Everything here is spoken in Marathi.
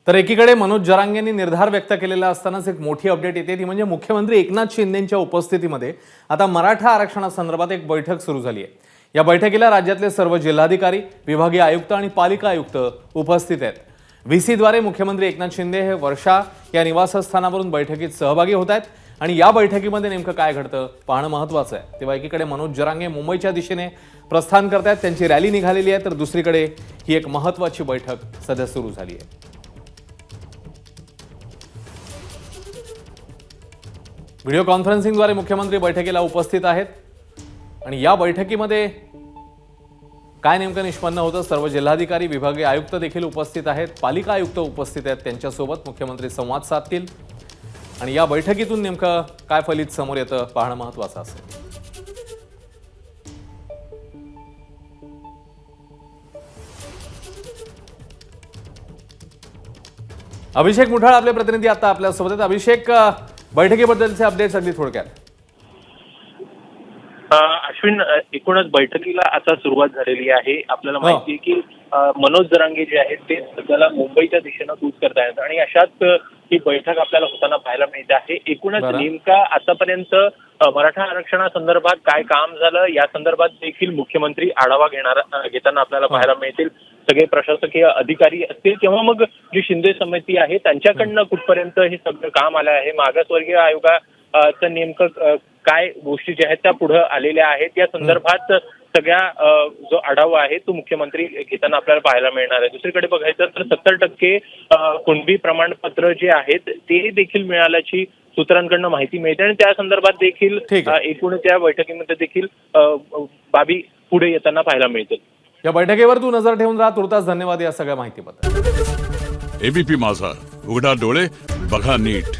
तर एकीकडे मनोज जरांगेंनी निर्धार व्यक्त केलेला असतानाच एक मोठी अपडेट येते, ती म्हणजे मुख्यमंत्री एकनाथ शिंदेंच्या उपस्थितीमध्ये आता मराठा आरक्षणासंदर्भात एक बैठक सुरू झाली आहे। या बैठकीला राज्यातले सर्व जिल्हाधिकारी, विभागीय आयुक्त आणि पालिका आयुक्त उपस्थित आहेत। व्हीसीद्वारे मुख्यमंत्री एकनाथ शिंदे हे वर्षा या निवासस्थानावरून बैठकीत सहभागी होत आहेत आणि या बैठकीमध्ये नेमकं काय घडतं पाहणं महत्त्वाचं आहे। तेव्हा एकीकडे मनोज जरांगे मुंबईच्या दिशेने प्रस्थान करतायत, त्यांची रॅली निघालेली आहे, तर दुसरीकडे ही एक महत्त्वाची बैठक सध्या सुरू झाली आहे। व्हिडिओ कॉन्फरन्सिंगद्वारे मुख्यमंत्री बैठकीला उपस्थित आहेत आणि या बैठकीमध्ये काय नेमकं निष्पन्न होतं, सर्व जिल्हाधिकारी, विभागीय आयुक्त देखील उपस्थित आहेत, पालिका आयुक्त उपस्थित आहेत, त्यांच्यासोबत मुख्यमंत्री संवाद साधतील आणि या बैठकीतून नेमकं काय फलित समोर येतं पाहणं महत्त्वाचं असेल। अभिषेक मुठाळ आपले प्रतिनिधी आता आपल्या सोबत आहेत। अभिषेक, बैठकीबद्दलचे अपडेट्स अगदी थोडक्यात। अश्विन, एकूणच बैठकीला आता सुरुवात झालेली आहे। आपल्याला माहिती आहे की मनोज जरांगे जे आहेत ते सध्याला मुंबईच्या दिशेनं कूच करतायत आणि अशात ही बैठक आपल्याला होताना पाहायला मिळते आहे। एकूणच नेमका आतापर्यंत मराठा आरक्षणासंदर्भात काय काम झालं या संदर्भात देखील मुख्यमंत्री आढावा घेताना आपल्याला पाहायला मिळतील। सगळे प्रशासकीय अधिकारी असतील किंवा मग जी शिंदे समिती आहे त्यांच्याकडनं कुठपर्यंत हे सगळं काम आलं आहे, मागासवर्गीय आयोगाचं नेमकं काय गोष्टी ज्या आहेत त्या पुढे आलेल्या आहेत या संदर्भात सगळ्या जो आढावा आहे तो मुख्यमंत्री घेताना आपल्याला पाहायला मिळणार आहे। दुसरीकडे बघायचं तर 70% कुणबी प्रमाणपत्र जे आहेत ते देखील मिळाल्याची सूत्रांकडनं माहिती मिळते आणि त्या संदर्भात देखील एकूण त्या बैठकीमध्ये देखील बाबी पुढे येताना पाहायला मिळतील। या बैठकीवर तू नजर ठेवून राहा। तुर्तास धन्यवाद या सगळ्या माहितीबद्दल। एबीपी माझा, उघडा डोळे बघा नीट।